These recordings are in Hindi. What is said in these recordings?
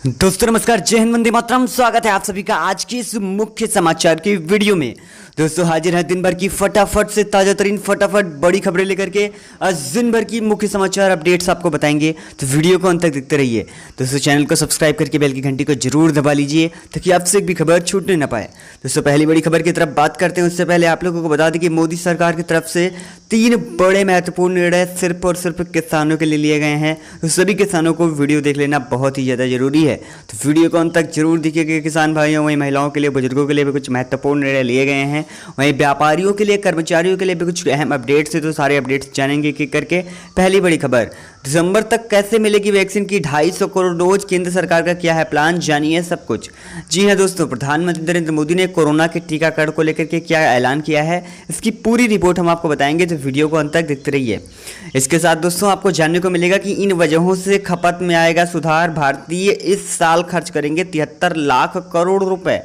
दोस्तों नमस्कार, जय हिंद, वंदे मातरम। स्वागत है आप सभी का आज की इस मुख्य समाचार की वीडियो में। दोस्तों हाजिर है दिन भर की फटाफट से ताजा तरीन फटाफट बड़ी खबरें लेकर के। आज दिन भर की मुख्य समाचार अपडेट्स आपको बताएंगे, तो वीडियो को अंत तक देखते रहिए। दोस्तों चैनल को सब्सक्राइब करके बेल की घंटी को जरूर दबा लीजिए ताकि आपसे एक भी खबर छूटने ना पाए। दोस्तों पहली बड़ी खबर की तरफ बात करते हैं, उससे पहले आप लोगों को बता दें कि मोदी सरकार की तरफ से 3 बड़े महत्वपूर्ण निर्णय सिर्फ और सिर्फ किसानों के लिए लिए गए हैं। तो सभी किसानों को वीडियो देख लेना बहुत ही ज़्यादा जरूरी है, तो वीडियो को अंत तक जरूर देखिएगा। किसान भाइयों, वहीं महिलाओं के लिए, बुजुर्गों के लिए भी कुछ महत्वपूर्ण निर्णय लिए गए हैं। वहीं व्यापारियों के लिए, कर्मचारियों के लिए भी कुछ अहम अपडेट्स है, तो सारे अपडेट्स जानेंगे कि करके। पहली बड़ी खबर, दिसंबर तक कैसे मिलेगी वैक्सीन की 250 करोड़ डोज, केंद्र सरकार का क्या है प्लान, जानिए सब कुछ। जी हाँ दोस्तों, प्रधानमंत्री नरेंद्र मोदी ने कोरोना के टीकाकरण को लेकर के क्या ऐलान किया है, इसकी पूरी रिपोर्ट हम आपको बताएंगे, तो वीडियो को अंत तक देखते रहिए। इसके साथ दोस्तों आपको जानने को मिलेगा कि इन वजहों से खपत में आएगा सुधार, भारतीय इस साल खर्च करेंगे 73 लाख करोड़ रुपए।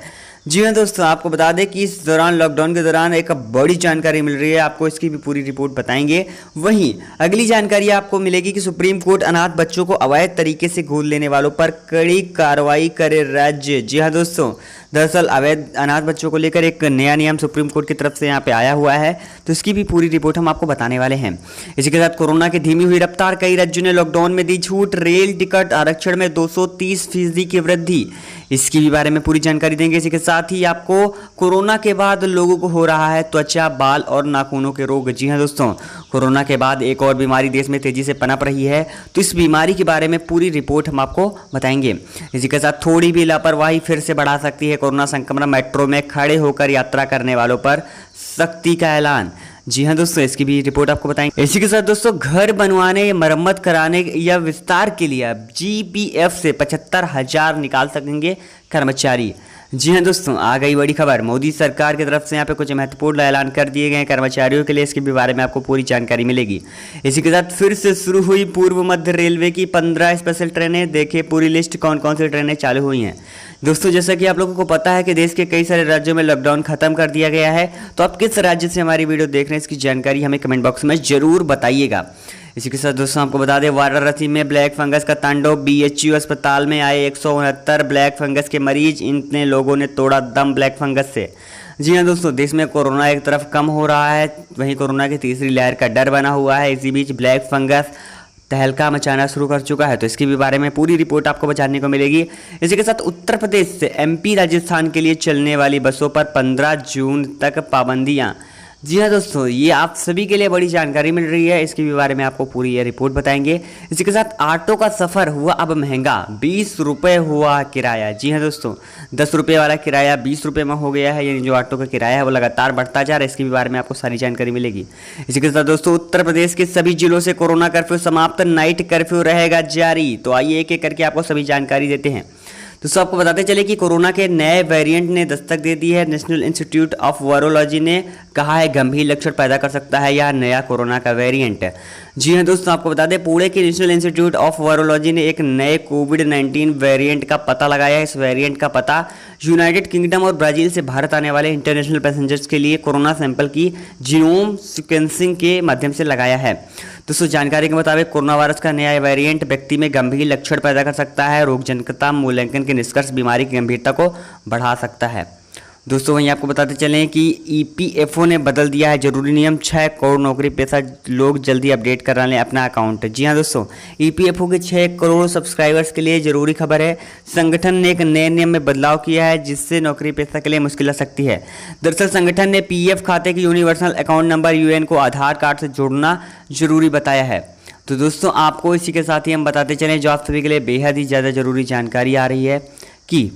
जी हाँ दोस्तों, आपको बता दें कि इस दौरान, लॉकडाउन के दौरान एक बड़ी जानकारी मिल रही है, आपको इसकी भी पूरी रिपोर्ट बताएंगे। वहीं अगली जानकारी आपको मिलेगी कि सुप्रीम कोर्ट अनाथ बच्चों को अवैध तरीके से गोद लेने वालों पर कड़ी कार्रवाई करे राज्य। जी हाँ दोस्तों, दरअसल अवैध अनाथ बच्चों को लेकर एक नया नियम सुप्रीम कोर्ट की तरफ से यहाँ पे आया हुआ है, तो इसकी भी पूरी रिपोर्ट हम आपको बताने वाले हैं। इसी के साथ कोरोना की धीमी हुई रफ्तार, कई राज्यों ने लॉकडाउन में दी छूट, रेल टिकट आरक्षण में 230% की वृद्धि, इसकी भी बारे में पूरी जानकारी देंगे। इसी के साथ ही आपको कोरोना के बाद लोगों को हो रहा है त्वचा, बाल और नाखूनों के रोग। जी हाँ दोस्तों, कोरोना के बाद एक और बीमारी देश में तेजी से पनप रही है, तो इस बीमारी के बारे में पूरी रिपोर्ट हम आपको बताएंगे। इसी के साथ थोड़ी भी लापरवाही फिर से बढ़ा सकती है कोरोना संक्रमण, मेट्रो में खड़े होकर यात्रा करने वालों पर सख्ती का ऐलान। जी हाँ दोस्तों, इसकी भी रिपोर्ट आपको बताएंगे। इसी के साथ दोस्तों, घर बनवाने, मरम्मत कराने या विस्तार के लिए जीपीएफ से 75,000 निकाल सकेंगे कर्मचारी। जी हाँ दोस्तों, आ गई बड़ी खबर, मोदी सरकार की तरफ से यहाँ पे कुछ महत्वपूर्ण ऐलान कर दिए गए हैं कर्मचारियों के लिए, इसके भी बारे में आपको पूरी जानकारी मिलेगी। इसी के साथ फिर से शुरू हुई पूर्व मध्य रेलवे की 15 स्पेशल ट्रेनें, देखिए पूरी लिस्ट कौन कौन सी ट्रेनें चालू हुई हैं। दोस्तों जैसा कि आप लोगों को पता है कि देश के कई सारे राज्यों में लॉकडाउन खत्म कर दिया गया है, तो आप किस राज्य से हमारी वीडियो देख रहे हैं इसकी जानकारी हमें कमेंट बॉक्स में जरूर बताइएगा। इसी के साथ दोस्तों आपको बता दें, वाराणसी में ब्लैक फंगस का तांडव, बीएचयू अस्पताल में आए 169 ब्लैक फंगस के मरीज, इतने लोगों ने तोड़ा दम ब्लैक फंगस से। जी हाँ दोस्तों, देश में कोरोना एक तरफ कम हो रहा है, वहीं कोरोना की तीसरी लहर का डर बना हुआ है। इसी बीच ब्लैक फंगस तहलका मचाना शुरू कर चुका है, तो इसके भी बारे में पूरी रिपोर्ट आपको जानने को मिलेगी। इसी के साथ उत्तर प्रदेश से एमपी राजस्थान के लिए चलने वाली बसों पर 15 जून तक पाबंदियां। जी हाँ दोस्तों, ये आप सभी के लिए बड़ी जानकारी मिल रही है, इसके भी बारे में आपको पूरी ये रिपोर्ट बताएंगे। इसी के साथ ऑटो का सफ़र हुआ अब महंगा, 20 रुपये हुआ किराया। जी हाँ दोस्तों, 10 रुपये वाला किराया 20 रुपये में हो गया है, यानी जो ऑटो का किराया है वो लगातार बढ़ता जा रहा है, इसके भी बारे में आपको सारी जानकारी मिलेगी। इसी के साथ दोस्तों, उत्तर प्रदेश के सभी जिलों से कोरोना कर्फ्यू समाप्त, नाइट कर्फ्यू रहेगा जारी। तो आइए एक एक करके आपको सभी जानकारी देते हैं। तो आपको बताते चले कि कोरोना के नए वेरिएंट ने दस्तक दे दी है। नेशनल इंस्टीट्यूट ऑफ वायरोलॉजी ने कहा है गंभीर लक्षण पैदा कर सकता है यह नया कोरोना का वेरिएंट। जी हाँ दोस्तों, आपको बता दें, पुणे के नेशनल इंस्टीट्यूट ऑफ वायरोलॉजी ने एक नए कोविड-19 वेरिएंट का पता लगाया है। इस वेरिएंट का पता यूनाइटेड किंगडम और ब्राजील से भारत आने वाले इंटरनेशनल पैसेंजर्स के लिए कोरोना सैंपल की जीनोम सीक्वेंसिंग के माध्यम से लगाया है। दोस्तों जानकारी के मुताबिक कोरोना वायरस का नया वेरिएंट व्यक्ति में गंभीर लक्षण पैदा कर सकता है, रोगजनकता मूल्यांकन के निष्कर्ष बीमारी की गंभीरता को बढ़ा सकता है। दोस्तों वहीं आपको बताते चलें कि ईपीएफओ ने बदल दिया है जरूरी नियम, 6 करोड़ नौकरी पेशा लोग जल्दी अपडेट करा लें अपना अकाउंट। जी हाँ दोस्तों, ईपीएफओ के 6 करोड़ सब्सक्राइबर्स के लिए जरूरी खबर है। संगठन ने एक नए नियम में बदलाव किया है जिससे नौकरी पेशा के लिए मुश्किल आ सकती है। दरअसल संगठन ने पीएफ खाते के यूनिवर्सल अकाउंट नंबर यूएन को आधार कार्ड से जोड़ना जरूरी बताया है। तो दोस्तों आपको इसी के साथ ही हम बताते चलें जो आप सभी के लिए बेहद ही ज़्यादा जरूरी जानकारी आ रही है कि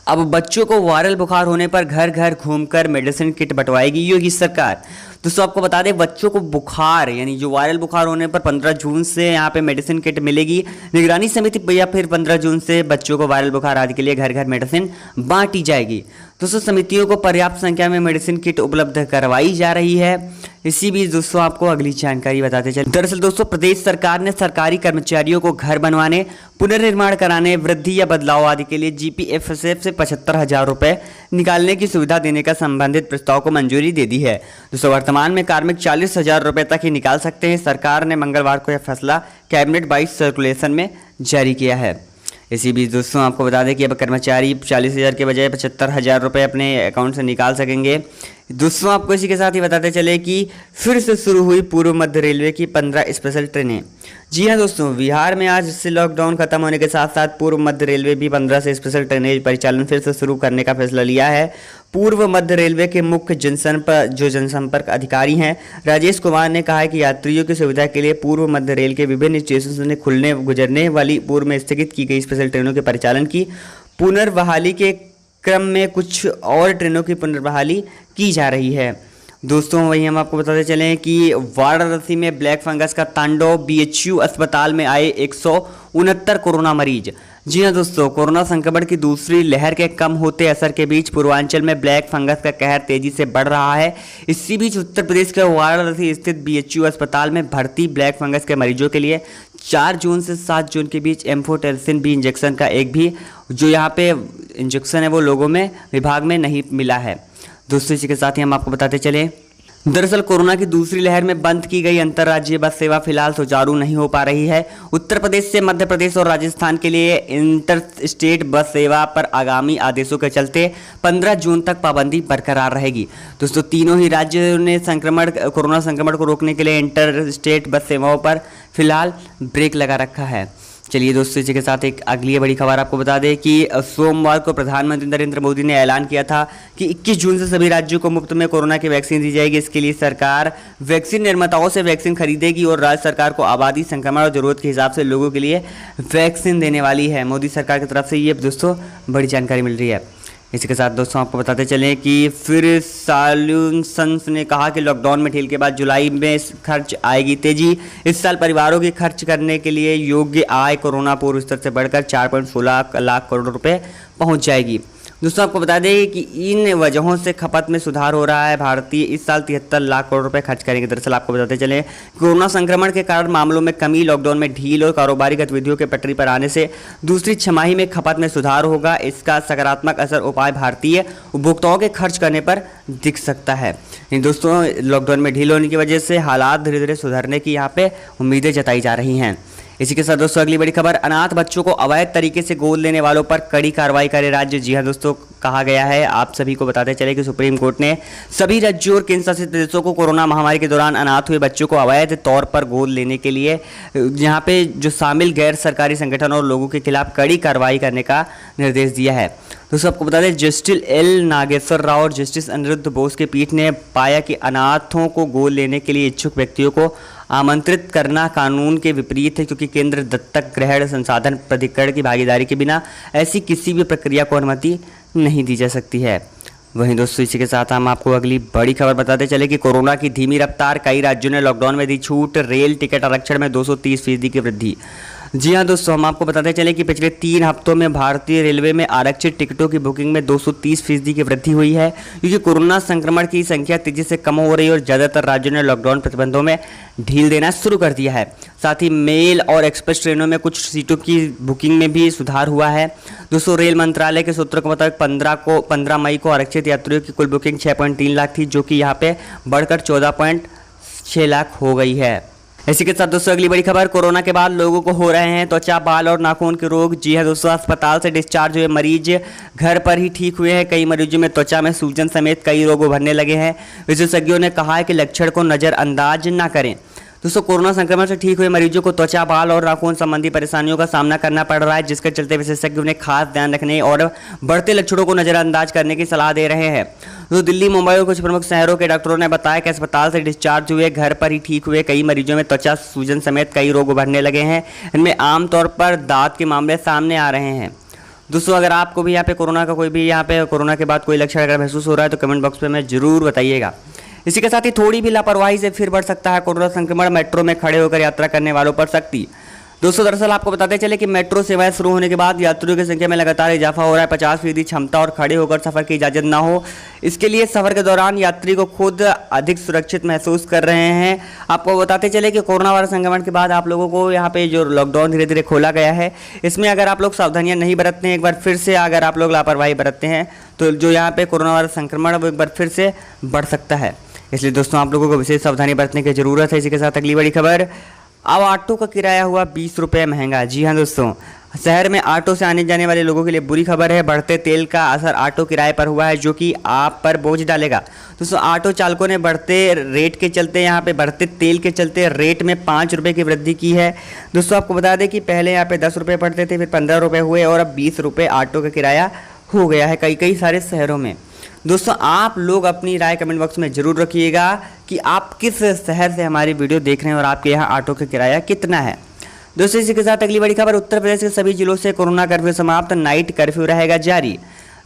अब बच्चों को वायरल बुखार होने पर घर घर घूमकर मेडिसिन किट बंटवाएगी योगी सरकार। दोस्तों आपको बता दें, बच्चों को बुखार यानी जो वायरल बुखार होने पर 15 जून से यहाँ पे मेडिसिन किट मिलेगी। निगरानी समिति या फिर 15 जून से बच्चों को वायरल बुखार आदि के लिए घर घर मेडिसिन बांटी जाएगी। दोस्तों समितियों को पर्याप्त संख्या में मेडिसिन किट उपलब्ध करवाई जा रही है। इसी बीच दोस्तों आपको अगली जानकारी बताते चले। दरअसल दोस्तों प्रदेश सरकार ने सरकारी कर्मचारियों को घर बनवाने, पुनर्निर्माण कराने, वृद्धि या बदलाव आदि के लिए जीपीएफएस से 75,000 रुपये निकालने की सुविधा देने का संबंधित प्रस्ताव को मंजूरी दे दी है। दोस्तों वर्तमान में कार्मिक 40,000 रुपये तक ही निकाल सकते हैं। सरकार ने मंगलवार को यह फैसला कैबिनेट 22 सर्कुलेशन में जारी किया है। इसी बीच दोस्तों आपको बता दें कि अब कर्मचारी 40,000 के बजाय 75,000 रुपये अपने अकाउंट से निकाल सकेंगे। दोस्तों आपको इसी के साथ ही बताते चले कि फिर से शुरू हुई पूर्व मध्य रेलवे की 15 स्पेशल ट्रेनें। जी हाँ दोस्तों, बिहार में आज से लॉकडाउन खत्म होने के साथ साथ पूर्व मध्य रेलवे भी 15 से स्पेशल ट्रेनें परिचालन फिर से शुरू करने का फैसला लिया है। पूर्व मध्य रेलवे के मुख्य जनसंपर्क अधिकारी हैं राजेश कुमार ने कहा है कि यात्रियों की सुविधा के लिए पूर्व मध्य रेल के विभिन्न स्टेशन से खुलने गुजरने वाली पूर्व में स्थगित की गई स्पेशल ट्रेनों के परिचालन की पुनर्बहाली के क्रम में कुछ और ट्रेनों की पुनर्बहाली की जा रही है। दोस्तों वहीं हम आपको बताते चलें कि वाराणसी में ब्लैक फंगस का तांडव, बीएचयू अस्पताल में आए 169 कोरोना मरीज। जी हां दोस्तों, कोरोना संक्रमण की दूसरी लहर के कम होते असर के बीच पूर्वांचल में ब्लैक फंगस का कहर तेजी से बढ़ रहा है। इसी बीच उत्तर प्रदेश के वाराणसी स्थित बीएचयू अस्पताल में भर्ती ब्लैक फंगस के मरीजों के लिए 4 जून से 7 जून के बीच एम्फोटेरिसिन बी इंजेक्शन का एक भी जो यहाँ पे इंजेक्शन है वो लोगों में विभाग में नहीं मिला है। दोस्तों इसी के साथ ही हम आपको बताते चलें, दरअसल कोरोना की दूसरी लहर में बंद की गई अंतर्राज्यीय बस सेवा फिलहाल सुचारू नहीं हो पा रही है। उत्तर प्रदेश से मध्य प्रदेश और राजस्थान के लिए इंटर स्टेट बस सेवा पर आगामी आदेशों के चलते 15 जून तक पाबंदी बरकरार रहेगी। दोस्तों तीनों ही राज्यों ने कोरोना संक्रमण को रोकने के लिए इंटर स्टेट बस सेवाओं पर फिलहाल ब्रेक लगा रखा है। चलिए दोस्तों इसी के साथ एक अगली बड़ी खबर आपको बता दें कि सोमवार को प्रधानमंत्री नरेंद्र मोदी ने ऐलान किया था कि 21 जून से सभी राज्यों को मुफ्त में कोरोना की वैक्सीन दी जाएगी। इसके लिए सरकार वैक्सीन निर्माताओं से वैक्सीन खरीदेगी और राज्य सरकार को आबादी संक्रमण और जरूरत के हिसाब से लोगों के लिए वैक्सीन देने वाली है। मोदी सरकार की तरफ से ये दोस्तों बड़ी जानकारी मिल रही है। इसी के साथ दोस्तों आपको बताते चलें कि फिर सॉल्यूशंस ने कहा कि लॉकडाउन में ढील के बाद जुलाई में खर्च आएगी तेजी। इस साल परिवारों की खर्च करने के लिए योग्य आय कोरोना पूर्व स्तर से बढ़कर 4.16 लाख करोड़ रुपए पहुंच जाएगी। दोस्तों आपको बता दें कि इन वजहों से खपत में सुधार हो रहा है। भारतीय इस साल 73 लाख करोड़ रुपए खर्च करेंगे। दरअसल आपको बताते चलें, कोरोना संक्रमण के कारण मामलों में कमी, लॉकडाउन में ढील और कारोबारी गतिविधियों के पटरी पर आने से दूसरी छमाही में खपत में सुधार होगा। इसका सकारात्मक असर उपाय भारतीय उपभोक्ताओं के खर्च करने पर दिख सकता है। दोस्तों लॉकडाउन में ढील होने की वजह से हालात धीरे धीरे सुधरने की यहाँ पे उम्मीदें जताई जा रही हैं। इसी के साथ दोस्तों अगली बड़ी खबर, अनाथ बच्चों को अवैध तरीके से गोद लेने वालों पर कड़ी कार्रवाई करे राज्य। जी हां दोस्तों, कहा गया है, आप सभी को बताते चले कि सुप्रीम कोर्ट ने सभी राज्यों और केंद्र शासित प्रदेशों को कोरोना महामारी के दौरान अनाथ हुए बच्चों को अवैध तौर पर गोद लेने के लिए यहाँ पे जो शामिल गैर सरकारी संगठन और लोगों के खिलाफ कड़ी कार्रवाई करने का निर्देश दिया है। दोस्तों आपको बता दें, जस्टिस एल नागेश्वर राव और जस्टिस अनिरुद्ध बोस की पीठ ने पाया कि अनाथों को गोद लेने के लिए इच्छुक व्यक्तियों को आमंत्रित करना कानून के विपरीत है, क्योंकि केंद्र दत्तक ग्रहण संसाधन प्राधिकरण की भागीदारी के बिना ऐसी किसी भी प्रक्रिया को अनुमति नहीं दी जा सकती है। वहीं दोस्तों इसी के साथ हम आपको अगली बड़ी खबर बताते चले कि कोरोना की धीमी रफ्तार, कई राज्यों ने लॉकडाउन में दी छूट, रेल टिकट आरक्षण में 230% की वृद्धि। जी हाँ दोस्तों, हम आपको बताते चले कि पिछले 3 हफ्तों में भारतीय रेलवे में आरक्षित टिकटों की बुकिंग में 230% की वृद्धि हुई है, क्योंकि कोरोना संक्रमण की संख्या तेजी से कम हो रही है और ज़्यादातर राज्यों ने लॉकडाउन प्रतिबंधों में ढील देना शुरू कर दिया है। साथ ही मेल और एक्सप्रेस ट्रेनों में कुछ सीटों की बुकिंग में भी सुधार हुआ है। दोस्तों रेल मंत्रालय के सूत्रों के मुताबिक 15 मई को आरक्षित यात्रियों की कुल बुकिंग 6.3 लाख थी, जो कि यहाँ पे बढ़कर 14.6 लाख हो गई है। इसी के साथ दोस्तों अगली बड़ी खबर, कोरोना के बाद लोगों को हो रहे हैं त्वचा, बाल और नाखून के रोग। जी हां दोस्तों, अस्पताल से डिस्चार्ज हुए मरीज घर पर ही ठीक हुए हैं। कई मरीजों में त्वचा में सूजन समेत कई रोग उभरने लगे हैं। विशेषज्ञों ने कहा है कि लक्षण को नज़रअंदाज न करें। दोस्तों कोरोना संक्रमण से ठीक हुए मरीजों को त्वचा, बाल और नाखून संबंधी परेशानियों का सामना करना पड़ रहा है, जिसके चलते विशेषज्ञों ने खास ध्यान रखने और बढ़ते लक्षणों को नज़रअंदाज करने की सलाह दे रहे हैं। तो दिल्ली, मुंबई और कुछ प्रमुख शहरों के डॉक्टरों ने बताया कि अस्पताल से डिस्चार्ज हुए घर पर ही ठीक हुए कई मरीजों में त्वचा सूजन समेत कई रोग उभरने लगे हैं। इनमें आमतौर पर दांत के मामले सामने आ रहे हैं। दोस्तों अगर आपको भी यहाँ पे कोरोना का कोरोना के बाद कोई लक्षण अगर महसूस हो रहा है तो कमेंट बॉक्स में हमें जरूर बताइएगा। इसी के साथ ही थोड़ी भी लापरवाही से फिर बढ़ सकता है कोरोना संक्रमण, मेट्रो में खड़े होकर यात्रा करने वालों पर सख्ती। दोस्तों दरअसल आपको बताते चले कि मेट्रो सेवाएं शुरू होने के बाद यात्रियों की संख्या में लगातार इजाफा हो रहा है। 50% क्षमता और खड़े होकर सफर की इजाजत ना हो, इसके लिए सफर के दौरान यात्री को खुद अधिक सुरक्षित महसूस कर रहे हैं। आपको बताते चले कि कोरोना वायरस संक्रमण के बाद आप लोगों को यहाँ पे जो लॉकडाउन धीरे धीरे खोला गया है, इसमें अगर आप लोग सावधानियाँ नहीं बरतते हैं, एक बार फिर से अगर आप लोग लापरवाही बरतते हैं तो जो यहाँ पे कोरोना वायरस संक्रमण वो एक बार फिर से बढ़ सकता है। इसलिए दोस्तों आप लोगों को विशेष सावधानी बरतने की जरूरत है। इसी के साथ अगली बड़ी खबर, अब ऑटो का किराया हुआ 20 रुपये महंगा। जी हाँ दोस्तों, शहर में ऑटो से आने जाने वाले लोगों के लिए बुरी खबर है। बढ़ते तेल का असर ऑटो किराए पर हुआ है, जो कि आप पर बोझ डालेगा। दोस्तों, ऑटो चालकों ने बढ़ते रेट के चलते, यहाँ पे बढ़ते तेल के चलते रेट में 5 रुपये की वृद्धि की है। दोस्तों, आपको बता दें कि पहले यहाँ पे 10 रुपये पड़ते थे, फिर 15 रुपये हुए और अब 20 रुपये ऑटो का किराया हो गया है कई सारे शहरों में। दोस्तों, आप लोग अपनी राय कमेंट बॉक्स में ज़रूर रखिएगा कि आप किस शहर से हमारी वीडियो देख रहे हैं और आपके यहाँ ऑटो का किराया कितना है। दोस्तों, इसी के साथ अगली बड़ी खबर, उत्तर प्रदेश के सभी जिलों से कोरोना कर्फ्यू समाप्त, नाइट कर्फ्यू रहेगा जारी।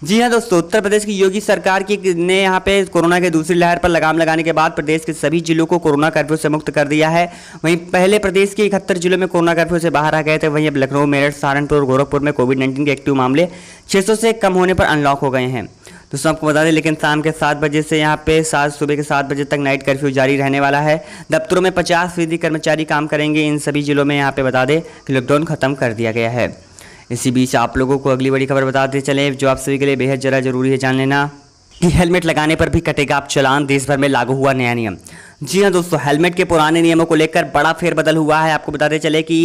जी हां दोस्तों, उत्तर प्रदेश की योगी सरकार ने यहाँ पे कोरोना की दूसरी लहर पर लगाम लगाने के बाद प्रदेश के सभी जिलों को कोरोना कर्फ्यू से मुक्त कर दिया है। वहीं पहले प्रदेश के 71 जिलों में कोरोना कर्फ्यू से बाहर आ गए थे। वहीं अब लखनऊ, मेरठ, सहारनपुर और गोरखपुर में कोविड-19 के एक्टिव मामले 600 से कम होने पर अनलॉक हो गए हैं। दोस्तों, आपको बता दें, लेकिन शाम के 7 बजे से यहाँ पे सुबह के 7 बजे तक नाइट कर्फ्यू जारी रहने वाला है। दफ्तरों में 50% कर्मचारी काम करेंगे। इन सभी जिलों में यहाँ पे बता दें कि लॉकडाउन खत्म कर दिया गया है। इसी बीच आप लोगों को अगली बड़ी खबर बताते चले, जो आप सभी के लिए बेहद ज़रूरी है जान लेना कि हेलमेट लगाने पर भी कटेगा आप चालान। देश भर में लागू हुआ नया नियम। जी हाँ दोस्तों, हेलमेट के पुराने नियमों को लेकर बड़ा फेरबदल हुआ है। आपको बताते चले कि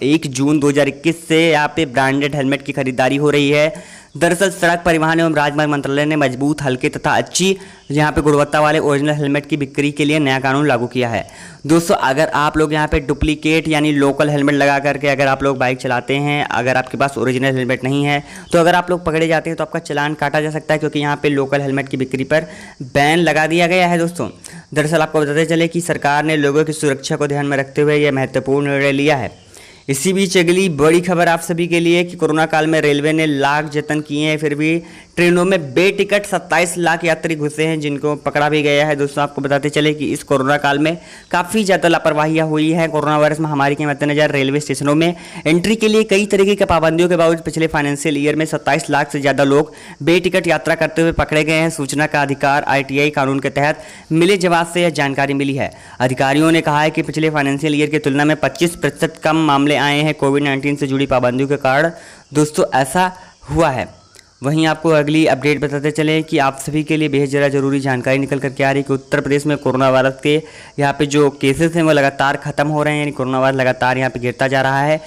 1 जून 2021 से यहाँ पे ब्रांडेड हेलमेट की खरीदारी हो रही है। दरअसल सड़क परिवहन एवं राजमार्ग मंत्रालय ने मजबूत, हल्के तथा अच्छी यहाँ पे गुणवत्ता वाले ओरिजिनल हेलमेट की बिक्री के लिए नया कानून लागू किया है। दोस्तों, अगर आप लोग यहाँ पे डुप्लीकेट यानी लोकल हेलमेट लगा करके अगर आप लोग बाइक चलाते हैं, अगर आपके पास ओरिजिनल हेलमेट नहीं है, तो अगर आप लोग पकड़े जाते हैं तो आपका चालान काटा जा सकता है, क्योंकि यहाँ पे लोकल हेलमेट की बिक्री पर बैन लगा दिया गया है। दोस्तों, दरअसल आपको बताते चले कि सरकार ने लोगों की सुरक्षा को ध्यान में रखते हुए यह महत्वपूर्ण निर्णय लिया है। इसी बीच अगली बड़ी खबर आप सभी के लिए कि कोरोना काल में रेलवे ने लाख जतन किए हैं, फिर भी ट्रेनों में बेटिकट 27 लाख यात्री घुसे हैं, जिनको पकड़ा भी गया है। दोस्तों, आपको बताते चले कि इस कोरोना काल में काफ़ी ज़्यादा लापरवाहियाँ हुई है। कोरोना वायरस महामारी के मद्देनजर रेलवे स्टेशनों में एंट्री के लिए कई तरीके की पाबंदियों के बावजूद पिछले फाइनेंशियल ईयर में 27 लाख से ज़्यादा लोग बेटिकट यात्रा करते हुए पकड़े गए हैं। सूचना का अधिकार ITI कानून के तहत मिले जवाब से यह जानकारी मिली है। अधिकारियों ने कहा है कि पिछले फाइनेंशियल ईयर की तुलना में 25% कम मामले आए हैं कोविड-19 से जुड़ी पाबंदियों के कारण। दोस्तों, ऐसा हुआ है। वहीं आपको अगली अपडेट बताते चलें कि आप सभी के लिए बेहद ज़रूरी जानकारी निकल करके आ रही है कि उत्तर प्रदेश में कोरोना वायरस के यहाँ पे जो केसेस हैं वो लगातार ख़त्म हो रहे हैं, यानी कोरोना वायरस लगातार यहाँ पे गिरता जा रहा है।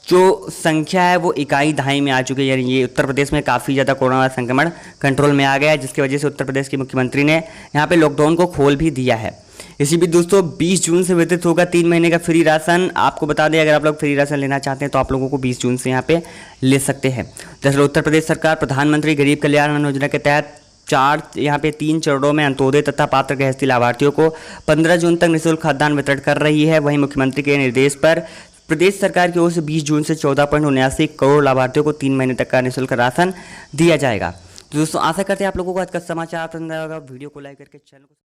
जो संख्या है वो इकाई दहाई में आ चुकी है, यानी ये उत्तर प्रदेश में काफ़ी ज़्यादा कोरोना वायरस संक्रमण कंट्रोल में आ गया है, जिसकी वजह से उत्तर प्रदेश के मुख्यमंत्री ने यहाँ पे लॉकडाउन को खोल भी दिया है। इसी बीच दोस्तों, 20 जून से वितरित होगा 3 महीने का फ्री राशन। आपको बता दें, अगर आप लोग फ्री राशन लेना चाहते हैं तो आप लोगों को 20 जून से यहाँ पे ले सकते हैं। दरअसल उत्तर प्रदेश सरकार प्रधानमंत्री गरीब कल्याण अन्न योजना के तहत 3 चरणों में अंत्योदय तथा पात्र गृहस्थी लाभार्थियों को 15 जून तक निःशुल्क खाद्यान्न वितरण कर रही है। वहीं मुख्यमंत्री के निर्देश पर प्रदेश सरकार की ओर से 20 जून से 14.79 करोड़ लाभार्थियों को 3 महीने तक का निःशुल्क राशन दिया जाएगा। तो दोस्तों, आशा करते हैं आप लोगों को आज का समाचार पसंद आया होगा। वीडियो को लाइक करके चैनल को